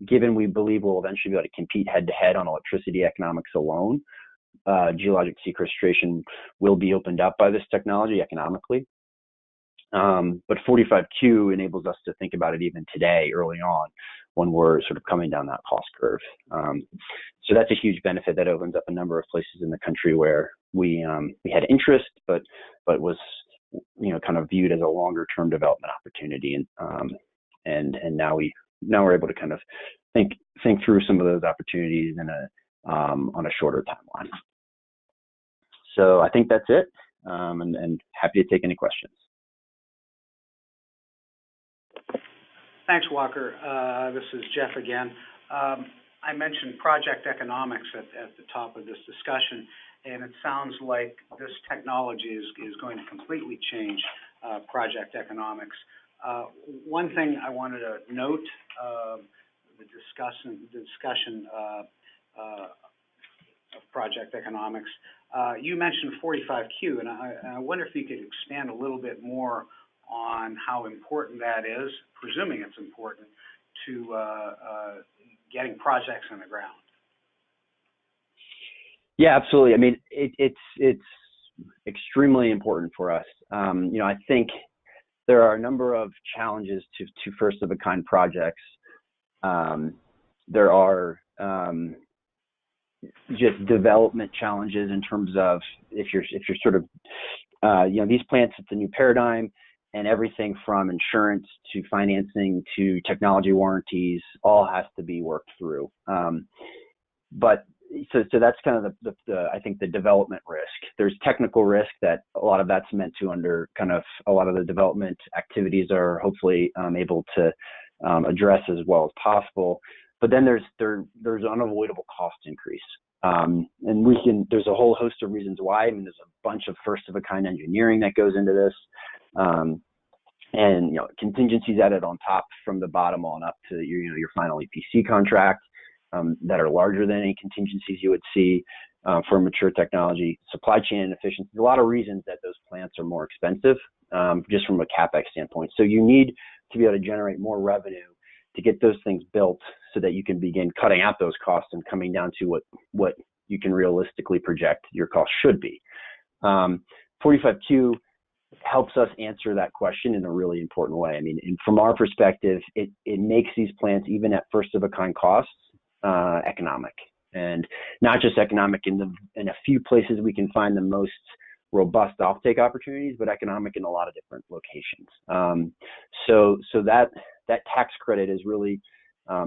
given we believe we'll eventually be able to compete head-to-head on electricity economics alone, geologic sequestration will be opened up by this technology economically. But 45Q enables us to think about it even today, early on, when we're sort of coming down that cost curve. So that's a huge benefit that opens up a number of places in the country where we had interest, but was kind of viewed as a longer-term development opportunity, and now we're able to kind of think through some of those opportunities on a shorter timeline. So I think that's it, and happy to take any questions. Thanks, Walker. This is Jeff again. I mentioned project economics at the top of this discussion, and it sounds like this technology is going to completely change project economics. One thing I wanted to note, the discussion of project economics, you mentioned 45Q, and I wonder if you could expand a little bit more on how important that is, presuming it's important, to getting projects on the ground. Yeah, absolutely. I mean, it's extremely important for us. I think there are a number of challenges to first-of-a-kind projects. There are just development challenges in terms of if you're sort of these plants, it's a new paradigm. And everything from insurance to financing to technology warranties all has to be worked through. But so that's kind of the I think the development risk. There's technical risk that a lot of that's meant to under kind of a lot of the development activities are hopefully able to address as well as possible. But then there's unavoidable cost increase. And there's a whole host of reasons why. I mean, there's a bunch of first-of-a-kind engineering that goes into this. And contingencies added on top from the bottom on up to your final EPC contract that are larger than any contingencies you would see for a mature technology. Supply chain inefficiencies, a lot of reasons that those plants are more expensive just from a CapEx standpoint. So you need to be able to generate more revenue to get those things built so that you can begin cutting out those costs and coming down to what you can realistically project your cost should be. 45Q helps us answer that question in a really important way. I mean, from our perspective, it makes these plants, even at first-of-a-kind costs, economic. And not just economic in a few places we can find the most robust offtake opportunities, but economic in a lot of different locations. So that tax credit is really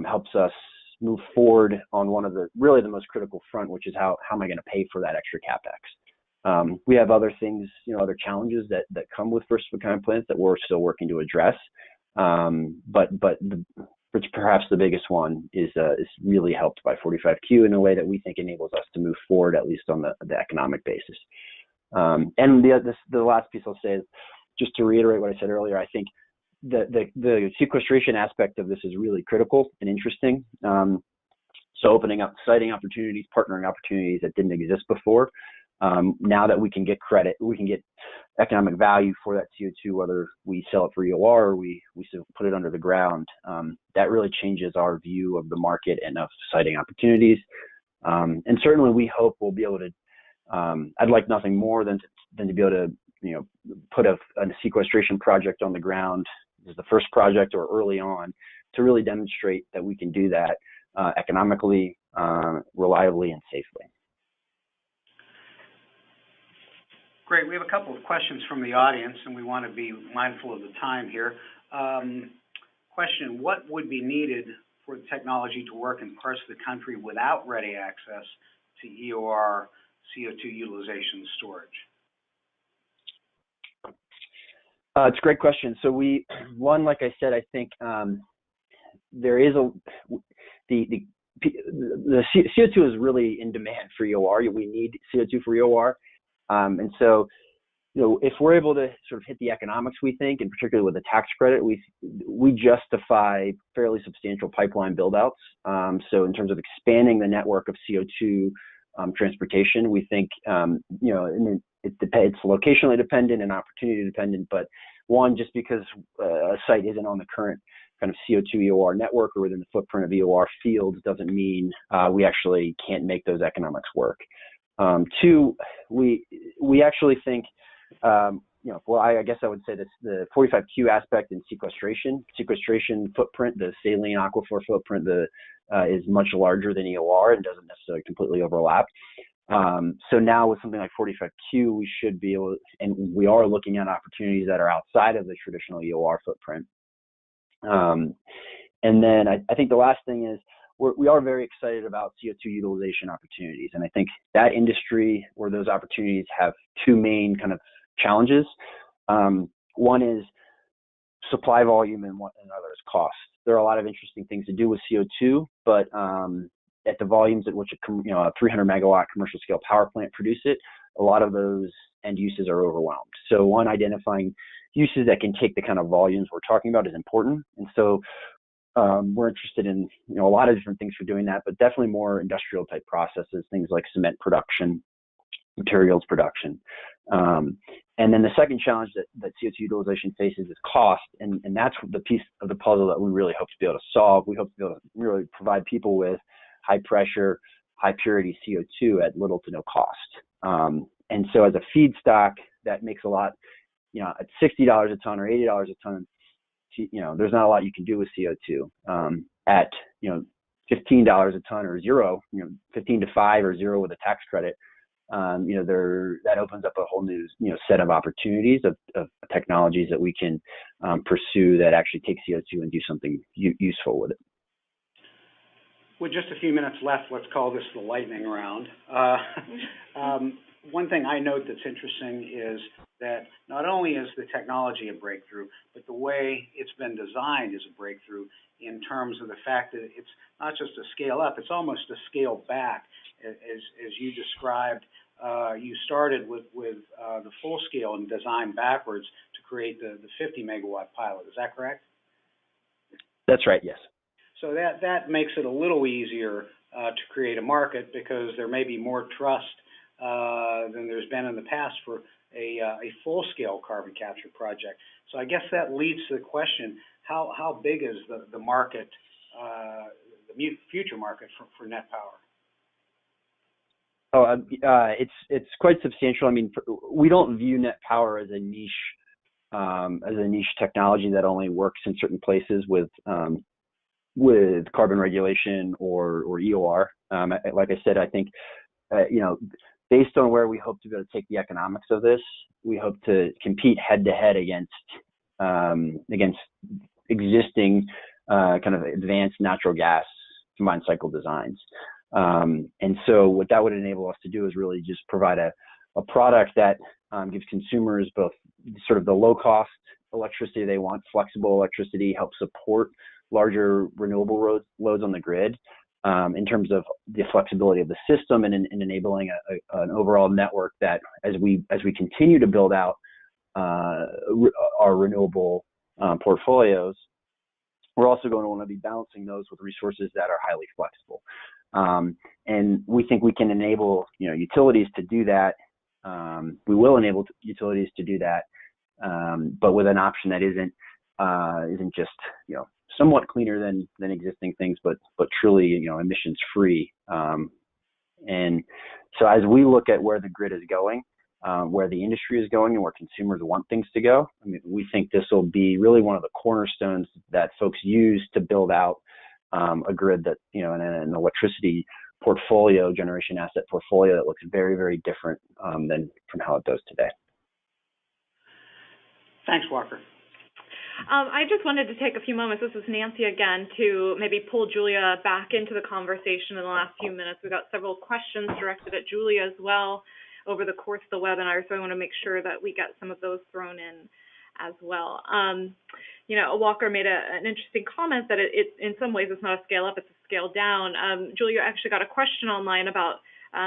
helps us move forward on one of the most critical front, which is how am I going to pay for that extra CapEx? We have other things, other challenges that come with first-of-a-kind plants that we're still working to address. But perhaps the biggest one is really helped by 45Q in a way that we think enables us to move forward, at least on the economic basis. And the last piece I'll say is just to reiterate what I said earlier. I think the sequestration aspect of this is really critical and interesting. So opening up siting opportunities, partnering opportunities that didn't exist before. Now that we can get credit, we can get economic value for that CO2, whether we sell it for EOR or we put it under the ground. That really changes our view of the market and of siting opportunities. And certainly we hope we'll be able to, I'd like nothing more than to be able to, put a sequestration project on the ground as the first project or early on to really demonstrate that we can do that economically, reliably, and safely. Great. We have a couple of questions from the audience, and we want to be mindful of the time here. Question, what would be needed for the technology to work in parts of the country without ready access to EOR CO2 utilization storage? It's a great question. So like I said, I think there is the the CO2 is really in demand for EOR. We need CO2 for EOR. And so, if we're able to sort of hit the economics, we think, and particularly with the tax credit, we justify fairly substantial pipeline buildouts. So in terms of expanding the network of CO2 transportation, we think, it's locationally dependent and opportunity dependent, but one, just because a site isn't on the current kind of CO2 EOR network or within the footprint of EOR fields doesn't mean we actually can't make those economics work. Two, we actually think, I guess I would say this, the 45Q aspect in sequestration footprint, the saline aquifer footprint, is much larger than EOR and doesn't necessarily completely overlap. So now with something like 45Q, we should be able, and we are looking at opportunities that are outside of the traditional EOR footprint. And then I think the last thing is we are very excited about CO2 utilization opportunities. And I think that industry or those opportunities have two main kind of challenges. One is supply volume and another is cost. There are a lot of interesting things to do with CO2, but at the volumes at which a 300 megawatt commercial scale power plant produce it, a lot of those end uses are overwhelmed. So one, identifying uses that can take the kind of volumes we're talking about is important. And so we're interested in a lot of different things for doing that, but definitely more industrial type processes, things like cement production, materials production. And then the second challenge that CO2 utilization faces is cost, and that's the piece of the puzzle that we really hope to be able to solve. We hope to be able to really provide people with high pressure, high purity CO2 at little to no cost. And so as a feedstock, that makes a lot, at $60 a ton or $80 a ton, there's not a lot you can do with CO2. At $15 a ton or zero, 15 to 5 or zero with a tax credit, that opens up a whole new set of opportunities of technologies that we can pursue that actually take CO2 and do something useful with it. With just a few minutes left, let's call this the lightning round. One thing I note that's interesting is that not only is the technology a breakthrough, but the way it's been designed is a breakthrough in terms of the fact that it's not just a scale up, it's almost a scale back. As you described, you started with the full scale and designed backwards to create the 50 megawatt pilot. Is that correct? That's right, yes. So that makes it a little easier to create a market because there may be more trust than there's been in the past for a full-scale carbon capture project. So I guess that leads to the question, how big is the market, the future market for net power? It's quite substantial. I mean, we don't view net power as a niche technology that only works in certain places with carbon regulation or EOR. Like I said, I think based on where we hope to be able to take the economics of this, we hope to compete head to head against existing kind of advanced natural gas combined cycle designs. And so what that would enable us to do is really just provide a product that gives consumers both sort of the low cost electricity they want, flexible electricity, help support larger renewable loads on the grid, in terms of the flexibility of the system and enabling an overall network that as we continue to build out our renewable portfolios, we're also going to want to be balancing those with resources that are highly flexible. And we think we can enable utilities to do that. We will enable utilities to do that, but with an option that isn't just somewhat cleaner than existing things, but truly emissions free. And so as we look at where the grid is going, where the industry is going, and where consumers want things to go, I mean, we think this will be really one of the cornerstones that folks use to build out a grid that an electricity portfolio, generation asset portfolio that looks very, very different than from how it does today. Thanks, Walker. I just wanted to take a few moments, this is Nancy again, to maybe pull Julia back into the conversation in the last few minutes. We've got several questions directed at Julia as well over the course of the webinar, so I want to make sure that we get some of those thrown in as well. Walker made an interesting comment that it in some ways it's not a scale up, it's a scale down. Julia actually got a question online about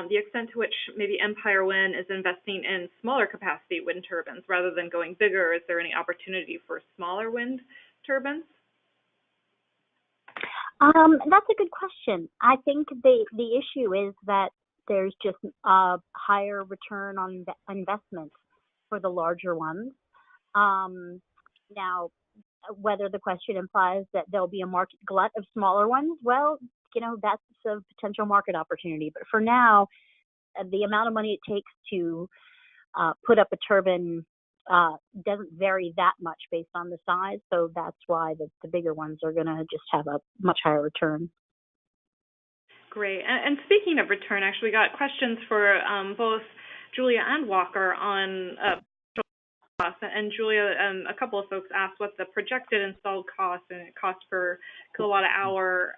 the extent to which maybe Empire Wind is investing in smaller capacity wind turbines rather than going bigger. Is there any opportunity for smaller wind turbines? That's a good question. I think the issue is that there's just a higher return on investment for the larger ones. Now, whether the question implies that there'll be a market glut of smaller ones, well, that's a potential market opportunity. But for now, the amount of money it takes to put up a turbine doesn't vary that much based on the size. So that's why the bigger ones are going to just have a much higher return. Great. And speaking of return, actually, we got questions for both Julia and Walker on costs. And Julia, a couple of folks asked what the projected installed cost and cost per kilowatt hour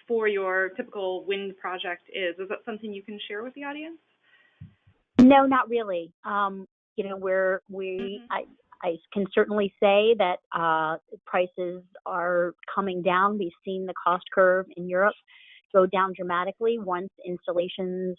for your typical wind project is. Is that something you can share with the audience? No, not really. I can certainly say that prices are coming down. We've seen the cost curve in Europe go down dramatically once installations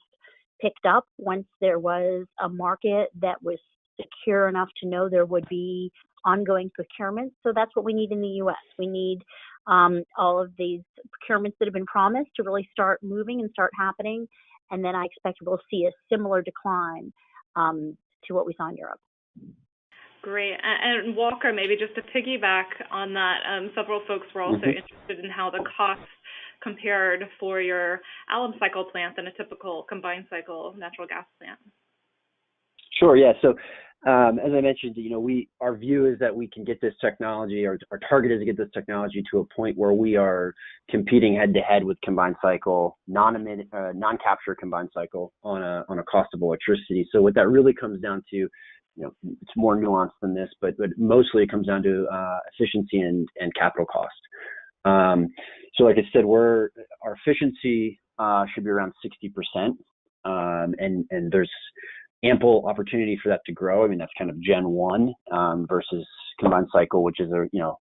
picked up, once there was a market that was secure enough to know there would be ongoing procurement. So that's what we need in the U.S. We need all of these procurements that have been promised to really start moving and start happening. And then I expect we'll see a similar decline to what we saw in Europe. Great. And Walker, maybe just to piggyback on that, several folks were also interested in how the costs compared for your ALLAM cycle plant and a typical combined cycle natural gas plant. Sure. Yeah. So as I mentioned, our view is that we can get this technology, or our target is to get this technology to a point where we are competing head to head with combined cycle, non-capture combined cycle on a cost of electricity. So what that really comes down to, it's more nuanced than this, but mostly it comes down to efficiency and capital cost. So like I said, our efficiency should be around 60%, and there's ample opportunity for that to grow. I mean, that's kind of Gen 1 versus combined cycle, which is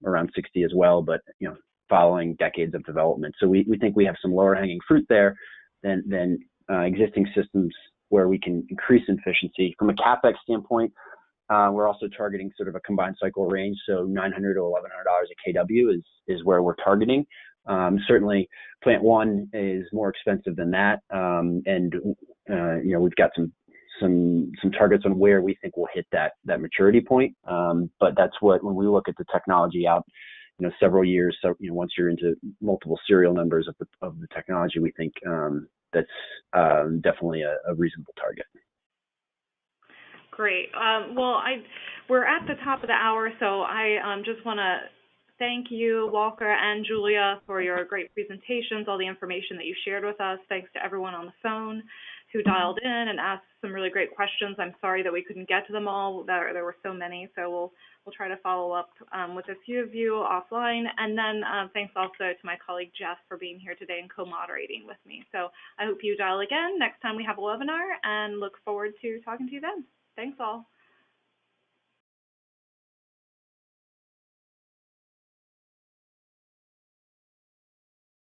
around 60 as well, but following decades of development. So we think we have some lower hanging fruit there than existing systems where we can increase efficiency. From a CapEx standpoint, we're also targeting sort of a combined cycle range, so $900 to $1,100 a kW is where we're targeting. Certainly, Plant 1 is more expensive than that, and we've got some targets on where we think we'll hit that maturity point. But that's when we look at the technology out, several years. So once you're into multiple serial numbers of the technology, we think that's definitely a reasonable target. Great. We're at the top of the hour, so I just want to thank you, Walker and Julia, for your great presentations, all the information that you shared with us. Thanks to everyone on the phone who dialed in and asked some really great questions. I'm sorry that we couldn't get to them all. There were so many, so we'll try to follow up with a few of you offline. And then thanks also to my colleague Jeff for being here today and co-moderating with me. So I hope you dial again next time we have a webinar, and look forward to talking to you then. Thanks all.